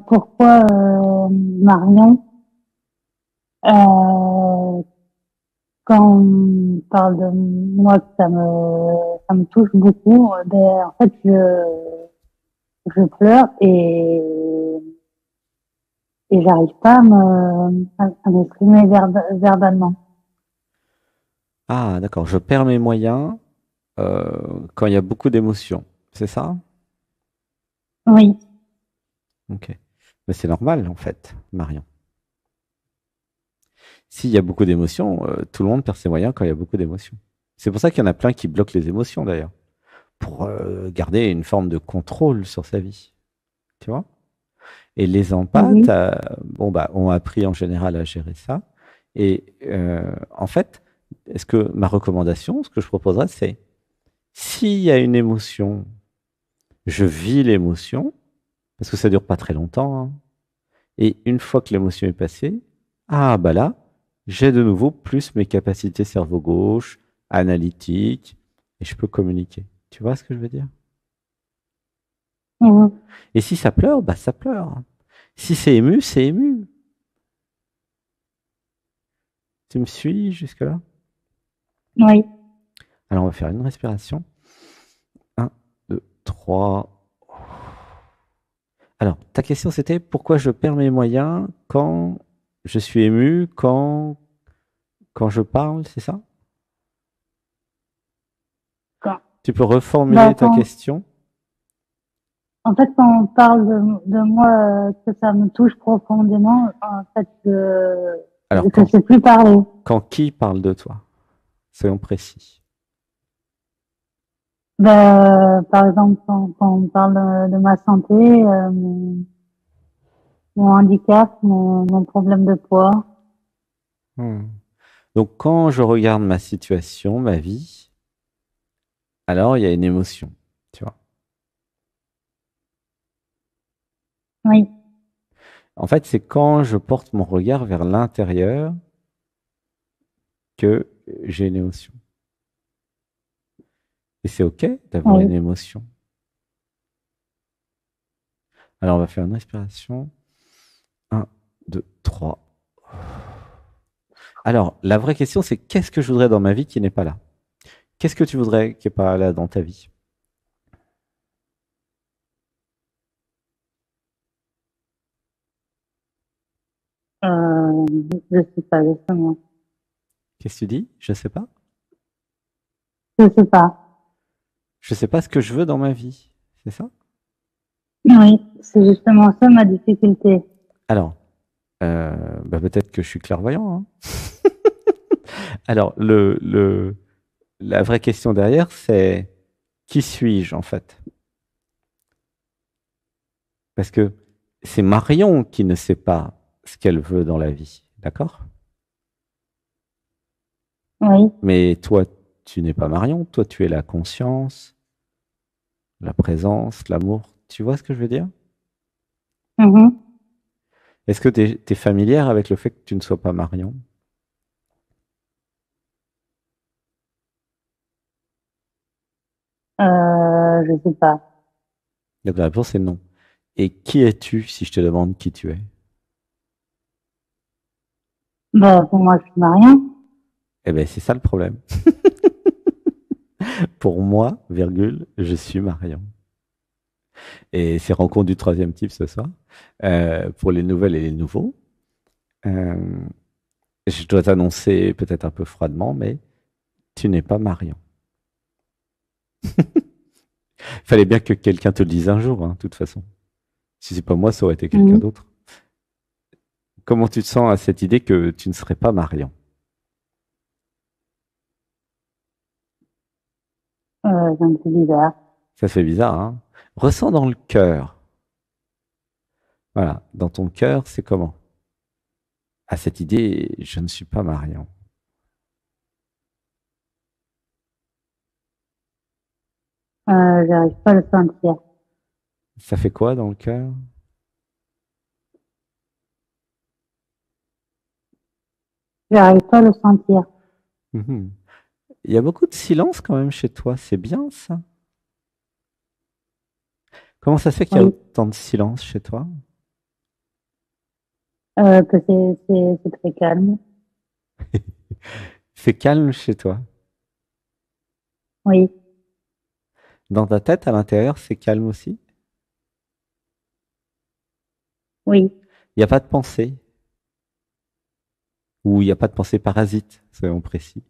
Pourquoi Marion, euh, quand on parle de moi, que ça me touche beaucoup, ben, en fait, je pleure et j'arrive pas à m'exprimer verbalement. Ah, d'accord. Je perds mes moyens quand il y a beaucoup d'émotions. C'est ça? Oui, Ok. Mais c'est normal, en fait, Marion. S'il y a beaucoup d'émotions, tout le monde perd ses moyens quand il y a beaucoup d'émotions. C'est pour ça qu'il y en a plein qui bloquent les émotions, d'ailleurs, pour garder une forme de contrôle sur sa vie. Tu vois? Et les empathes, oui, bon, bah, ont appris en général à gérer ça. Et en fait, est-ce que ma recommandation, ce que je proposerais, c'est s'il y a une émotion, je vis l'émotion, parce que ça dure pas très longtemps, hein. Et une fois que l'émotion est passée, ah bah là, j'ai de nouveau plus mes capacités cerveau gauche, analytique, et je peux communiquer. Tu vois ce que je veux dire? oui, Et si ça pleure, bah ça pleure. Si c'est ému, c'est ému. Tu me suis jusque-là? oui. Alors on va faire une respiration. Un, 2, 3. Alors, ta question c'était pourquoi je perds mes moyens quand je suis ému, quand je parle, c'est ça? Quand, Tu peux reformuler bah, ta question? en fait, quand on parle de moi, que ça me touche profondément, en fait, Alors, je sais plus parler. quand qui parle de toi? Soyons précis. Ben, par exemple, quand on parle de ma santé, mon handicap, mon problème de poids. Hmm. Donc, quand je regarde ma situation, ma vie, alors il y a une émotion, tu vois. Oui, En fait, c'est quand je porte mon regard vers l'intérieur que j'ai une émotion. Et c'est OK d'avoir une oui. émotion. Alors, on va faire une respiration. Un, 2, 3. Alors, la vraie question, c'est qu'est-ce que je voudrais dans ma vie qui n'est pas là? Qu'est-ce que tu voudrais qui n'est pas là dans ta vie? Euh, je sais pas, justement. Qu'est-ce que tu dis? Je sais pas. Je sais pas. Je sais pas ce que je veux dans ma vie. C'est ça? Oui, c'est justement ça ma difficulté. Alors, bah, peut-être que je suis clairvoyant, hein. Alors, la vraie question derrière, c'est qui suis-je en fait? Parce que c'est Marion qui ne sait pas ce qu'elle veut dans la vie, d'accord? Oui. Mais toi, tu n'es pas Marion, toi, tu es la conscience, la présence, l'amour. Tu vois ce que je veux dire? Mhm. Est-ce que tu es familière avec le fait que tu ne sois pas Marion? Je sais pas. Donc la réponse est non. Et qui es-tu si je te demande qui tu es? Ben, pour moi, je suis Marion. Eh bien, c'est ça le problème. Pour moi, virgule, je suis Marion. Et c'est rencontre du troisième type ce soir. Pour les nouvelles et les nouveaux. Euh, je dois t'annoncer peut-être un peu froidement, mais tu n'es pas Marion. Fallait bien que quelqu'un te le dise un jour, hein, de toute façon. Si c'est pas moi, ça aurait été quelqu'un Mhm. d'autre. Comment tu te sens à cette idée que tu ne serais pas Marion? C'est un peu bizarre. Ça fait bizarre, hein? Ressens dans le cœur. Voilà, dans ton cœur, c'est comment? À cette idée, je ne suis pas Marion. J'arrive pas à le sentir. Ça fait quoi dans le cœur? J'arrive pas à le sentir. Mhm. Il y a beaucoup de silence quand même chez toi, c'est bien ça. Comment ça se fait qu'il y a Oui. autant de silence chez toi? Que c'est très calme. C'est calme chez toi. Oui, Dans ta tête, à l'intérieur, c'est calme aussi. oui. Il n'y a pas de pensée. Ou il n'y a pas de pensée parasite, soyons précis.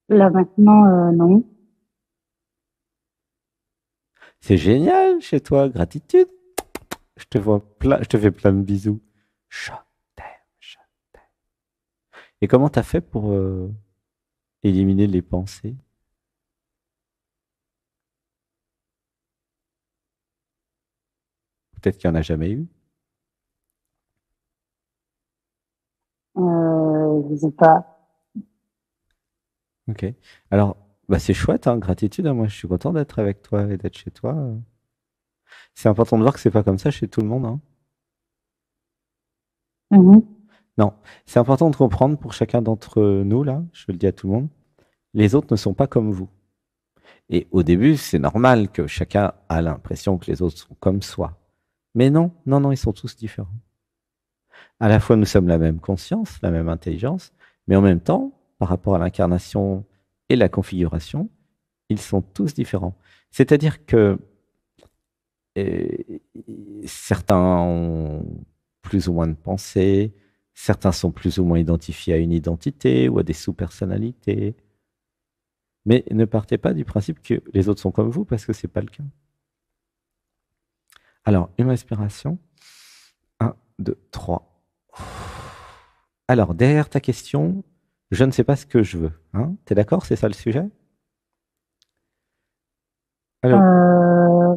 Là maintenant, non. C'est génial chez toi, gratitude. Je te fais plein de bisous. Je t'aime, je t'aime. Et comment t'as fait pour éliminer les pensées? Peut-être qu'il n'y en a jamais eu. Je sais pas. Ok. Alors, bah c'est chouette, hein, gratitude, hein. Moi, je suis content d'être avec toi et d'être chez toi. C'est important de voir que c'est pas comme ça chez tout le monde, hein. Mhm. Non, c'est important de comprendre pour chacun d'entre nous, là, je le dis à tout le monde, les autres ne sont pas comme vous. Et au début, c'est normal que chacun a l'impression que les autres sont comme soi. Mais non, non, non, ils sont tous différents. À la fois, nous sommes la même conscience, la même intelligence, mais en même temps, par rapport à l'incarnation et la configuration, ils sont tous différents. C'est-à-dire que euh, certains ont plus ou moins de pensées, certains sont plus ou moins identifiés à une identité ou à des sous-personnalités. Mais ne partez pas du principe que les autres sont comme vous parce que c'est pas le cas. Alors, une respiration. Un, 2, 3. Alors, derrière ta question, je ne sais pas ce que je veux. Hein. T'es d'accord? C'est ça le sujet? Alors, Euh,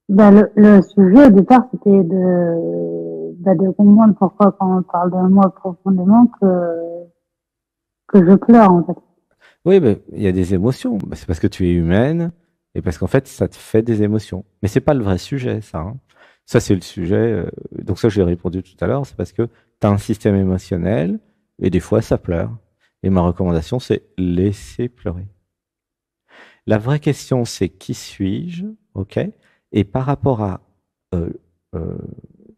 le sujet au départ, c'était de comprendre pourquoi quand on parle de moi profondément que je pleure, en fait. oui, ben, il y a des émotions. Ben, c'est parce que tu es humaine et parce qu'en fait, ça te fait des émotions. Mais c'est pas le vrai sujet, ça. Hein. Ça, c'est le sujet. Donc ça, j'ai répondu tout à l'heure. C'est parce que tu as un système émotionnel et des fois, ça pleure. Et ma recommandation, c'est laisser pleurer. La vraie question, c'est qui suis-je, ok? Et par rapport à euh, euh,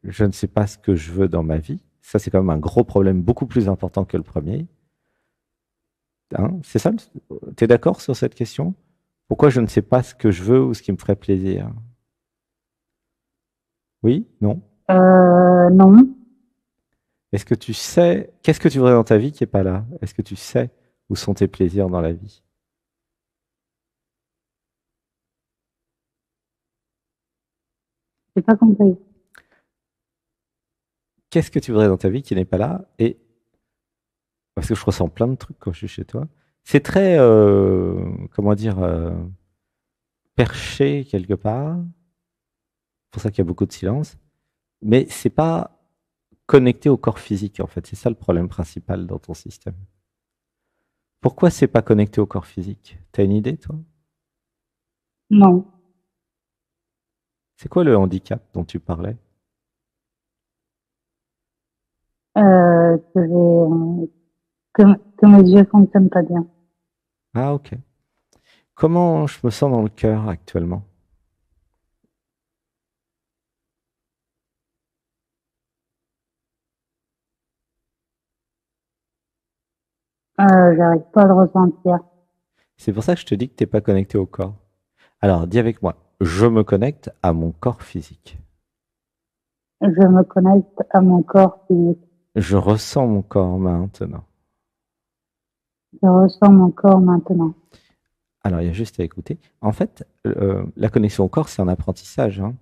je ne sais pas ce que je veux dans ma vie, ça c'est quand même un gros problème beaucoup plus important que le premier. Hein, c'est ça? Tu es d'accord sur cette question? Pourquoi je ne sais pas ce que je veux ou ce qui me ferait plaisir? Oui? Non? Non, Est-ce que tu sais, qu'est-ce que tu voudrais dans ta vie qui n'est pas là? Est-ce que tu sais où sont tes plaisirs dans la vie? j'ai pas compris. Qu'est-ce que tu voudrais dans ta vie qui n'est pas là? Et parce que je ressens plein de trucs quand je suis chez toi. C'est très, comment dire, perché quelque part. C'est pour ça qu'il y a beaucoup de silence. Mais c'est pas connecté au corps physique, en fait. C'est ça le problème principal dans ton système. Pourquoi c'est pas connecté au corps physique? T'as une idée, toi? Non. C'est quoi le handicap dont tu parlais? Que que, que mes yeux fonctionnent pas bien. Ah, ok. Comment je me sens dans le cœur actuellement? J'arrive pas à le ressentir. C'est pour ça que je te dis que t'es pas connecté au corps. Alors, dis avec moi. Je me connecte à mon corps physique. Je me connecte à mon corps physique. Je ressens mon corps maintenant. Je ressens mon corps maintenant. Alors, il y a juste à écouter. En fait, la connexion au corps, c'est un apprentissage. Hein.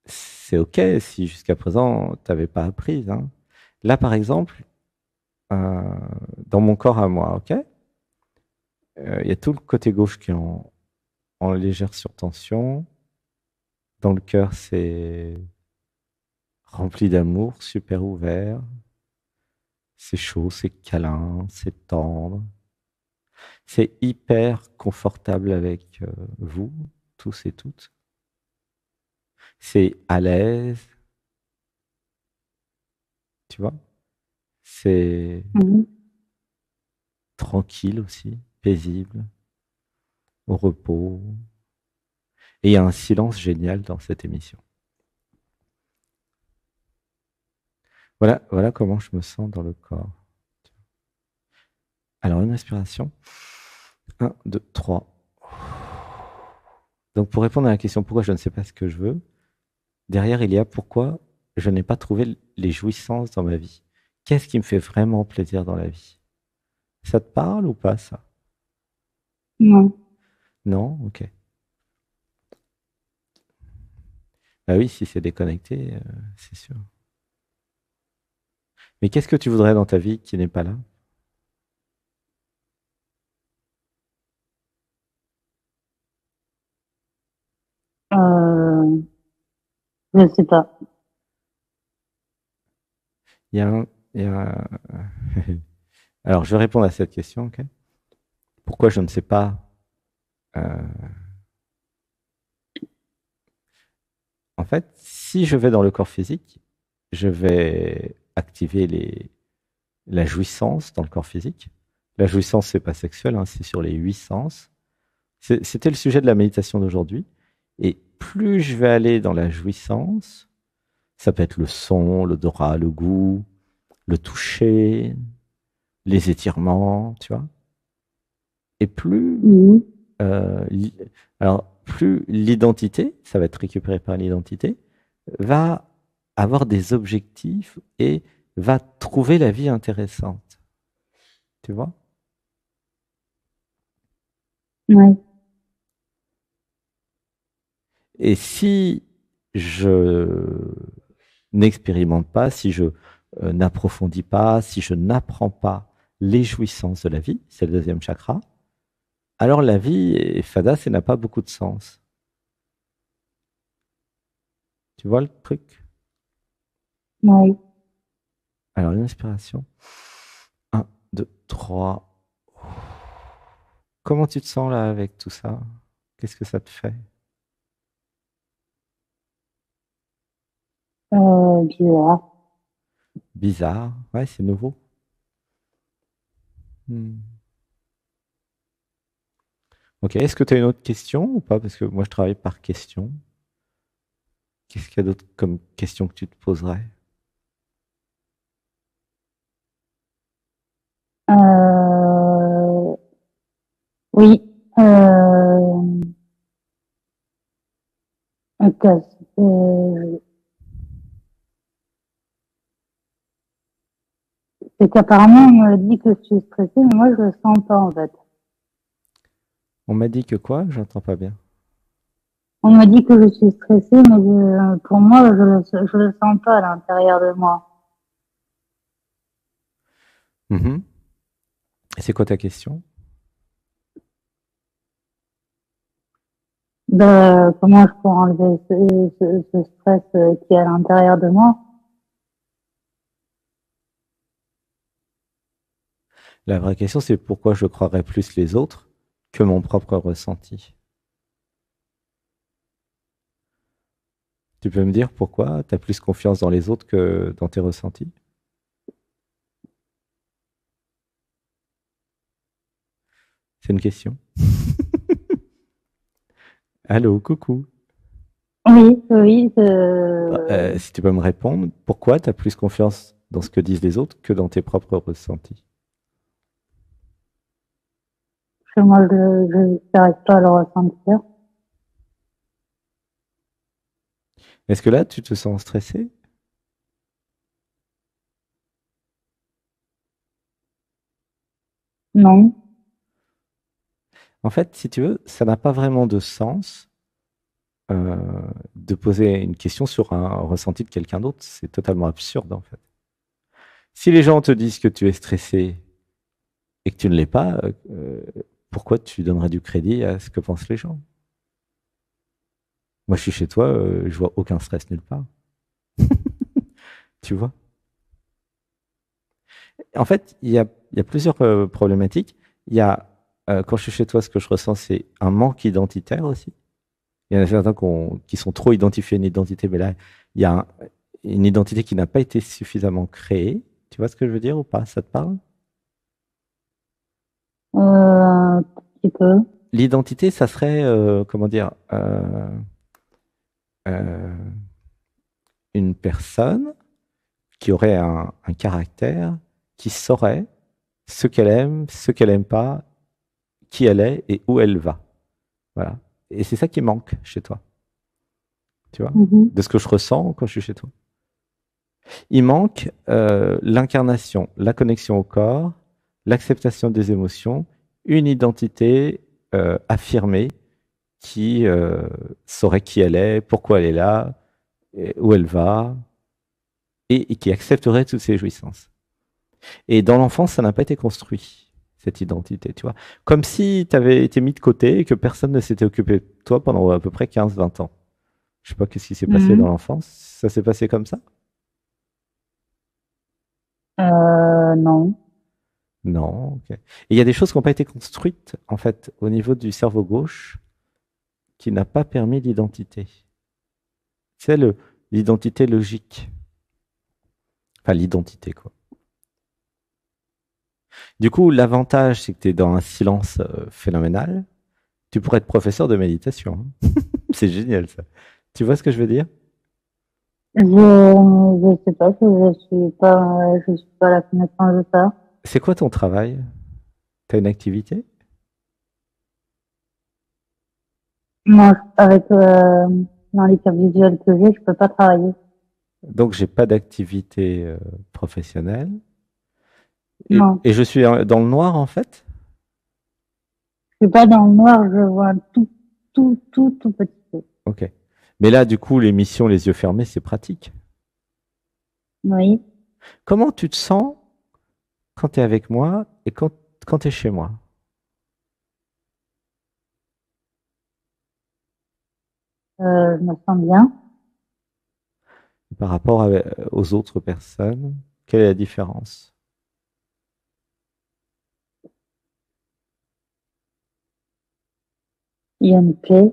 C'est OK si jusqu'à présent, tu n'avais pas appris. Hein. Là, par exemple, euh, dans mon corps à moi, OK, il y a tout le côté gauche qui est en légère surtension. Dans le cœur, c'est rempli d'amour, super ouvert. C'est chaud, c'est câlin, c'est tendre. C'est hyper confortable avec vous, tous et toutes. C'est à l'aise, tu vois. C'est Mhm. tranquille aussi, paisible, au repos. Et il y a un silence génial dans cette émission. Voilà comment je me sens dans le corps. Alors, une respiration. 1, 2, 3. Donc, pour répondre à la question pourquoi je ne sais pas ce que je veux, derrière, il y a pourquoi je n'ai pas trouvé les jouissances dans ma vie. Qu'est-ce qui me fait vraiment plaisir dans la vie? Ça te parle ou pas, ça? Non. Non? Ok. Bah oui, si c'est déconnecté, c'est sûr. Mais qu'est-ce que tu voudrais dans ta vie qui n'est pas là? Euh, je sais pas. Il y a un, il y a un- Alors, je vais répondre à cette question, ok? Pourquoi je ne sais pas? euh, En fait, si je vais dans le corps physique, je vais activer la jouissance dans le corps physique. La jouissance, c'est pas sexuel, hein, c'est sur les 8 sens. C'était le sujet de la méditation d'aujourd'hui. Et plus je vais aller dans la jouissance, ça peut être le son, l'odorat, le goût, le toucher, les étirements, tu vois. Et plus, Mhm. euh, li- alors plus l'identité, ça va être récupéré par l'identité, va avoir des objectifs et va trouver la vie intéressante, tu vois. Ouais. Et si je n'expérimente pas, si je n'approfondis pas, si je n'apprends pas les jouissances de la vie, c'est le deuxième chakra, alors la vie est fadasse et n'a pas beaucoup de sens. Tu vois le truc? Ouais. Alors, une inspiration. 1, 2, 3. Comment tu te sens là avec tout ça? Qu'est-ce que ça te fait? Bizarre. Bizarre. Ouais, c'est nouveau. Hmm. Ok, est-ce que tu as une autre question ou pas? Parce que moi, je travaille par question. Qu'est-ce qu'il y a d'autre comme question que tu te poserais? Euh, oui. Ok. C'est qu'apparemment, on me dit que je suis stressée, mais moi, je le sens pas, en fait. On m'a dit que quoi? J'entends pas bien. On me dit que je suis stressée, mais pour moi, je le sens pas à l'intérieur de moi. Mhm. Et c'est quoi ta question? Comment je peux enlever ce stress qui est à l'intérieur de moi? La vraie question, c'est pourquoi je croirais plus les autres que mon propre ressenti. Tu peux me dire pourquoi tu as plus confiance dans les autres que dans tes ressentis? C'est une question. Allô, coucou. Oui, oui, Si tu peux me répondre, pourquoi tu as plus confiance dans ce que disent les autres que dans tes propres ressentis? que moi, je n'arrive pas à le ressentir. Est-ce que là, tu te sens stressé? Non. En fait, si tu veux, ça n'a pas vraiment de sens de poser une question sur un ressenti de quelqu'un d'autre. C'est totalement absurde, en fait. Si les gens te disent que tu es stressé et que tu ne l'es pas, pourquoi tu donnerais du crédit à ce que pensent les gens? Moi, je suis chez toi, je vois aucun stress nulle part. Tu vois? En fait, il y a plusieurs problématiques. Il y a, quand je suis chez toi, ce que je ressens, c'est un manque identitaire aussi. Il y en a certains qui sont trop identifiés à une identité, mais là, il y a une identité qui n'a pas été suffisamment créée. Tu vois ce que je veux dire ou pas? Ça te parle? Un petit peu. l'identité, ça serait, comment dire, euh, une personne qui aurait un caractère, qui saurait ce qu'elle aime pas, qui elle est et où elle va. Voilà. Et c'est ça qui manque chez toi, tu vois, Mhm. de ce que je ressens quand je suis chez toi. Il manque l'incarnation, la connexion au corps, l'acceptation des émotions, une identité affirmée qui saurait qui elle est, pourquoi elle est là, et où elle va, et qui accepterait toutes ces jouissances. Et dans l'enfance, ça n'a pas été construit, cette identité, tu vois. Comme si tu avais été mis de côté et que personne ne s'était occupé de toi pendant à peu près 15-20 ans. Je sais pas qu'est-ce qui s'est passé dans Mhm. l'enfance. Ça s'est passé comme ça? Non. Non, ok. Et il y a des choses qui n'ont pas été construites, en fait, au niveau du cerveau gauche, qui n'a pas permis l'identité. C'est l'identité logique. Enfin, l'identité, quoi. Du coup, l'avantage, c'est que tu es dans un silence phénoménal. Tu pourrais être professeur de méditation, hein. C'est génial, ça. Tu vois ce que je veux dire? Je sais pas, je suis pas à la connaissance de ça. C'est quoi ton travail? Tu as une activité? Non, dans les cas visuels que j'ai, je peux pas travailler. Donc, j'ai pas d'activité professionnelle. Non, Et je suis dans le noir, en fait? je suis pas dans le noir, je vois tout petit peu. Ok. Mais là, du coup, l'émission Les yeux fermés, c'est pratique. Oui. Comment tu te sens quand tu es avec moi et quand tu es chez moi? Je me sens bien. Par rapport aux autres personnes, quelle est la différence? Il y a une paix.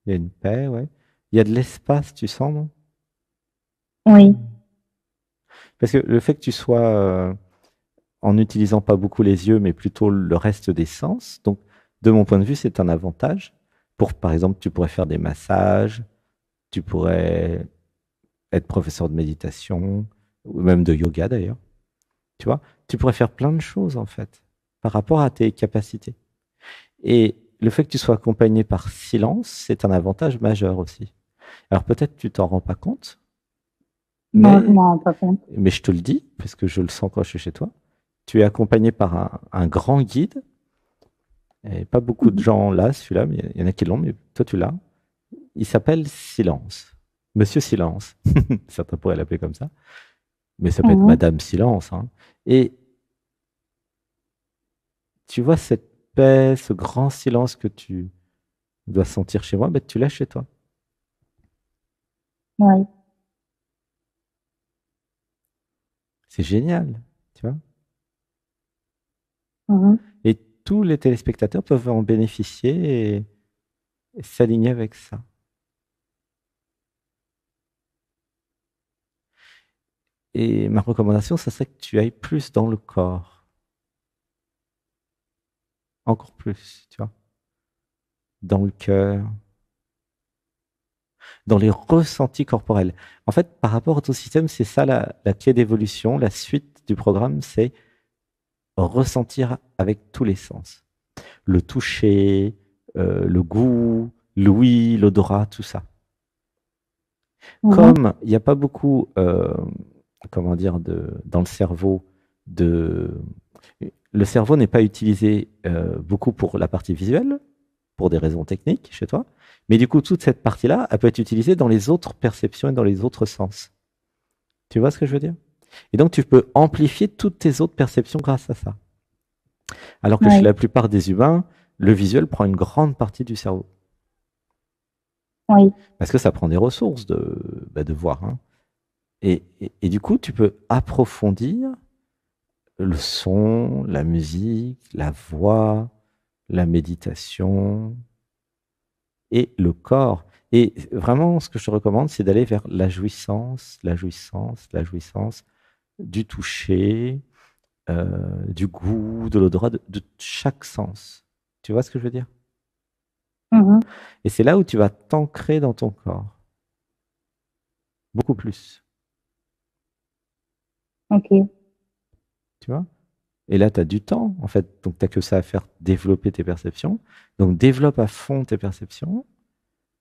Il y a une paix, ouais. Il y a de l'espace, tu sens, non? Oui. Parce que le fait que tu sois en n'utilisant pas beaucoup les yeux, mais plutôt le reste des sens, donc de mon point de vue, c'est un avantage. Pour, par exemple, tu pourrais faire des massages, tu pourrais être professeur de méditation, ou même de yoga d'ailleurs. Tu vois, tu pourrais faire plein de choses en fait, par rapport à tes capacités. Et le fait que tu sois accompagné par silence, c'est un avantage majeur aussi. Alors peut-être tu t'en rends pas compte, Non, je mais, m'en rends pas compte. mais je te le dis, parce que je le sens quand je suis chez toi. Tu es accompagné par un grand guide, et pas beaucoup de Mhm. gens là, celui-là, mais il y en a qui l'ont, mais toi tu l'as. Il s'appelle Silence. Monsieur Silence. Certains pourraient l'appeler comme ça. Mais ça peut être Mhm. Madame Silence, hein. Et tu vois cette paix, ce grand silence que tu dois sentir chez moi, ben, tu l'as chez toi. Oui. C'est génial, tu vois. Mhm. Et tous les téléspectateurs peuvent en bénéficier et s'aligner avec ça. Et ma recommandation, ça serait que tu ailles plus dans le corps, encore plus, tu vois, dans le cœur, dans les ressentis corporels. En fait, par rapport au ton système, c'est ça la clé d'évolution. La suite du programme, c'est ressentir avec tous les sens. Le toucher, le goût, l'ouïe, l'odorat, tout ça. Mhm. Comme il n'y a pas beaucoup, comment dire, dans le cerveau, de, le cerveau n'est pas utilisé beaucoup pour la partie visuelle, pour des raisons techniques chez toi, mais du coup, toute cette partie-là, elle peut être utilisée dans les autres perceptions et dans les autres sens. Tu vois ce que je veux dire? Et donc, tu peux amplifier toutes tes autres perceptions grâce à ça. Alors que chez Oui. la plupart des humains, le visuel prend une grande partie du cerveau. Oui. Parce que ça prend des ressources de voir, hein. Et du coup, tu peux approfondir le son, la musique, la voix, la méditation et le corps. Et vraiment, ce que je te recommande, c'est d'aller vers la jouissance, la jouissance, la jouissance du toucher, du goût, de l'odorat, de chaque sens. Tu vois ce que je veux dire? Mhm. Et c'est là où tu vas t'ancrer dans ton corps. Beaucoup plus. Ok. Tu vois? Et là, tu as du temps, en fait. Donc, tu n'as que ça à faire, développer tes perceptions. Donc, développe à fond tes perceptions.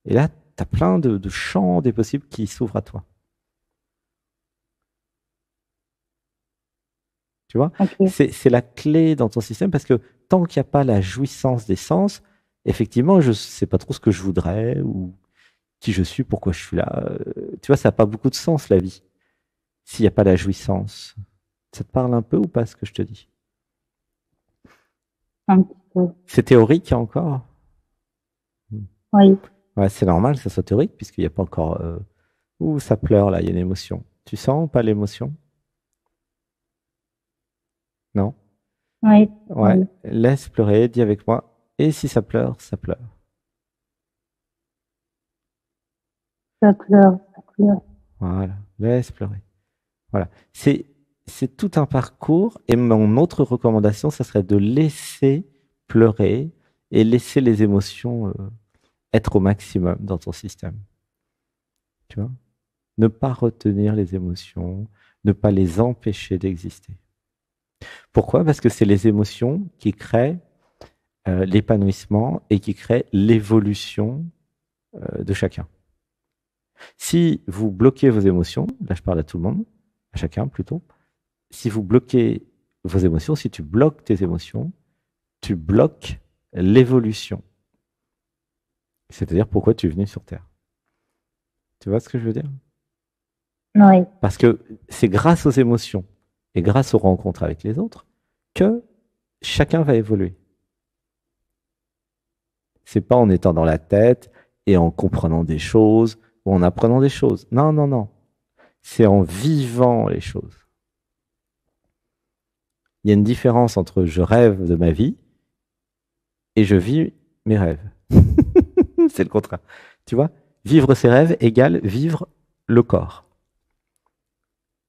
Et là, tu as plein de champs des possibles qui s'ouvrent à toi. Tu vois? Ok. C'est la clé dans ton système parce que tant qu'il n'y a pas la jouissance des sens, effectivement, je ne sais pas trop ce que je voudrais ou qui je suis, pourquoi je suis là. Tu vois, ça n'a pas beaucoup de sens, la vie, s'il n'y a pas la jouissance. Ça te parle un peu ou pas ce que je te dis? Un petit peu. C'est théorique encore? Oui. Ouais, c'est normal que ça soit théorique puisqu'il n'y a pas encore... Ouh, ça pleure là, il y a une émotion. Tu sens ou pas l'émotion? Non? Oui. Ouais, Oui. laisse pleurer, dis avec moi. Et si ça pleure, ça pleure. Ça pleure. Ça pleure. Voilà, laisse pleurer. Voilà. C'est tout un parcours et mon autre recommandation, ça serait de laisser pleurer et laisser les émotions être au maximum dans ton système. Tu vois? Ne pas retenir les émotions, ne pas les empêcher d'exister. Pourquoi? Parce que c'est les émotions qui créent l'épanouissement et qui créent l'évolution de chacun. Si vous bloquez vos émotions, là je parle à tout le monde, à chacun plutôt, si vous bloquez vos émotions, si tu bloques tes émotions, tu bloques l'évolution. C'est-à-dire pourquoi tu es venu sur Terre. Tu vois ce que je veux dire? Oui. Parce que c'est grâce aux émotions et grâce aux rencontres avec les autres que chacun va évoluer. C'est pas en étant dans la tête et en comprenant des choses ou en apprenant des choses. Non, non, non. C'est en vivant les choses. Il y a une différence entre je rêve de ma vie et je vis mes rêves. C'est le contraire. Tu vois, vivre ses rêves égale vivre le corps.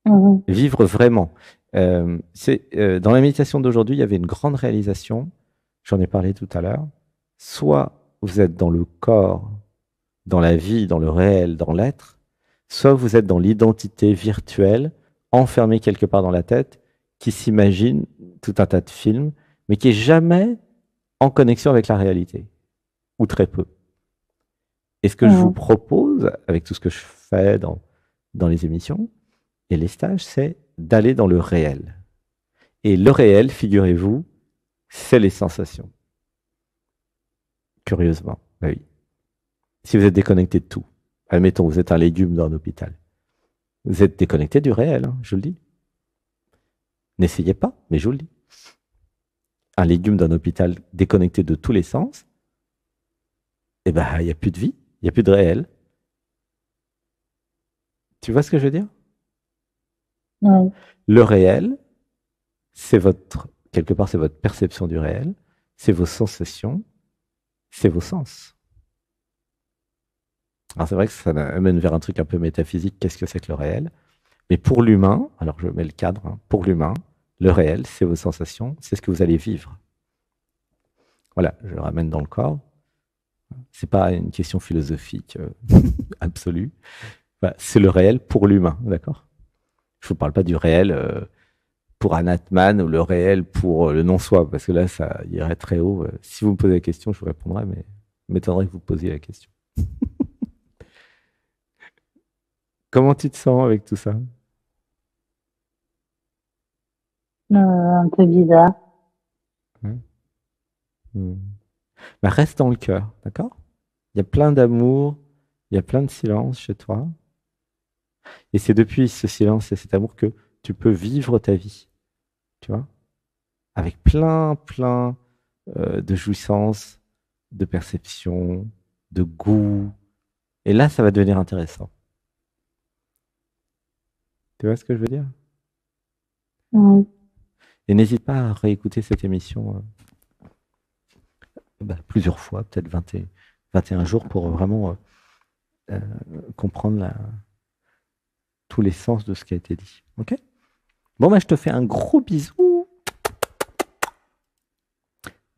Mhm. Vivre vraiment. Dans la méditation d'aujourd'hui, il y avait une grande réalisation, j'en ai parlé tout à l'heure. Soit vous êtes dans le corps, dans la vie, dans le réel, dans l'être, soit vous êtes dans l'identité virtuelle, enfermée quelque part dans la tête, qui s'imagine tout un tas de films, mais qui est jamais en connexion avec la réalité, ou très peu. Et ce que je vous Mhm. propose, avec tout ce que je fais dans les émissions et les stages, c'est d'aller dans le réel. Et le réel, figurez-vous, c'est les sensations. Curieusement, bah oui. Si vous êtes déconnecté de tout, admettons, vous êtes un légume dans un hôpital, vous êtes déconnecté du réel, hein, je vous le dis. N'essayez pas, mais je vous le dis. Un légume d'un hôpital déconnecté de tous les sens, eh ben, il n'y a plus de vie, il n'y a plus de réel. Tu vois ce que je veux dire? Oui. Le réel, c'est quelque part, c'est votre perception du réel, c'est vos sensations, c'est vos sens. Alors c'est vrai que ça amène vers un truc un peu métaphysique, qu'est-ce que c'est que le réel? Mais pour l'humain, alors je mets le cadre, hein, pour l'humain, le réel, c'est vos sensations, c'est ce que vous allez vivre. Voilà, je le ramène dans le corps. C'est pas une question philosophique absolue. Voilà, c'est le réel pour l'humain, d'accord? Je vous parle pas du réel pour un Atman ou le réel pour le non-soi, parce que là, ça irait très haut. Si vous me posez la question, je vous répondrai, mais m'étonnerait que vous posiez la question. Comment tu te sens avec tout ça? Un peu bizarre. Hein. Bah, reste dans le cœur, d'accord? Il y a plein d'amour, il y a plein de silence chez toi. Et c'est depuis ce silence et cet amour que tu peux vivre ta vie, tu vois? Avec plein de jouissances, de perceptions, de goût. Et là, ça va devenir intéressant. Tu vois ce que je veux dire? Oui. Et n'hésite pas à réécouter cette émission plusieurs fois, peut-être 21 jours, pour vraiment comprendre tous les sens de ce qui a été dit. Ok? Bon, bah, je te fais un gros bisou.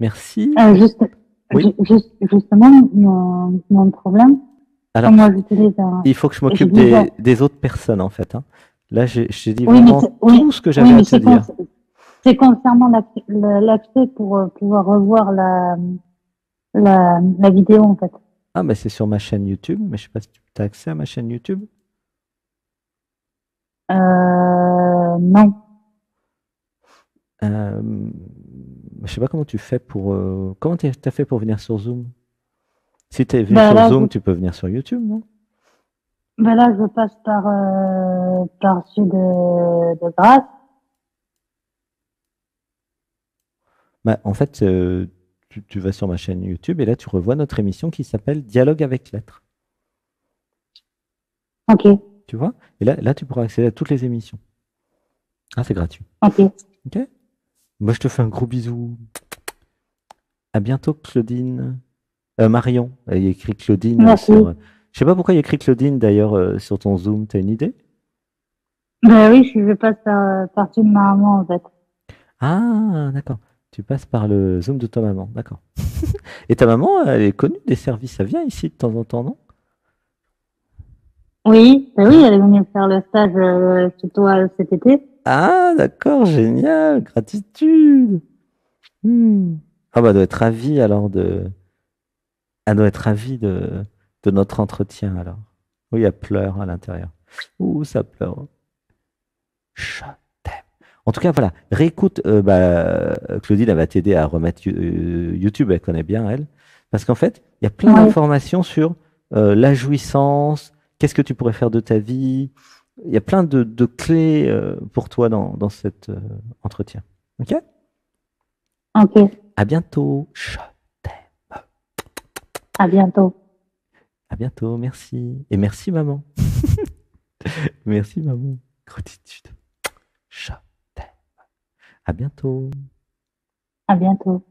Merci. Juste, Oui. Justement, mon problème, Alors, quand moi j'utilise un, il faut que je m'occupe j'utilise un, des autres personnes, en fait, hein. Là, je t'ai dit oui, mais vraiment oui, tout ce que oui, j'avais à mais te dire. c'est concernant l'accès pour pouvoir revoir la vidéo, en fait. Ah, mais c'est sur ma chaîne YouTube, mais je sais pas si tu as accès à ma chaîne YouTube. Non. Euh, je sais pas comment tu fais pour. Comment t'as fait pour venir sur Zoom? Si tu es venu Ben sur là, Zoom, tu peux venir sur YouTube, non? je passe par-dessus de Grasse. Bah, en fait, tu vas sur ma chaîne YouTube et là, tu revois notre émission qui s'appelle Dialogue avec lettres. Ok, Tu vois? Et là, tu pourras accéder à toutes les émissions. Ah, c'est gratuit. ok. Ok? Moi, je te fais un gros bisou. À bientôt, Claudine. Marion. Il y a écrit Claudine Merci. sur. Je sais pas pourquoi il y a écrit Claudine d'ailleurs sur ton Zoom. T'as une idée? Ben oui, je passe par-dessus de ma maman, en fait. Ah, d'accord. Tu passes par le Zoom de ta maman. D'accord. Et ta maman, elle est connue des services. Ça vient ici de temps en temps, non? Oui, ben oui, Ah, elle est venue faire le stage chez toi cet été. ah, d'accord, génial. Gratitude. Hmm. Ah bah, elle doit être ravie alors de. Elle doit être ravie de notre entretien alors. Oui, elle pleure à l'intérieur. Ouh, ça pleure. Je t'aime. En tout cas, voilà. Réécoute, Claudine, elle va t'aider à remettre YouTube, elle connaît bien, elle. Parce qu'en fait, il y a plein Oui, d'informations sur la jouissance, qu'est-ce que tu pourrais faire de ta vie. Il y a plein de clés pour toi dans cet entretien. Ok? ok. À bientôt. Je t'aime. À bientôt. À bientôt. Merci. Et merci, maman. Merci, maman. Gratitude. Je t'aime. À bientôt. À bientôt.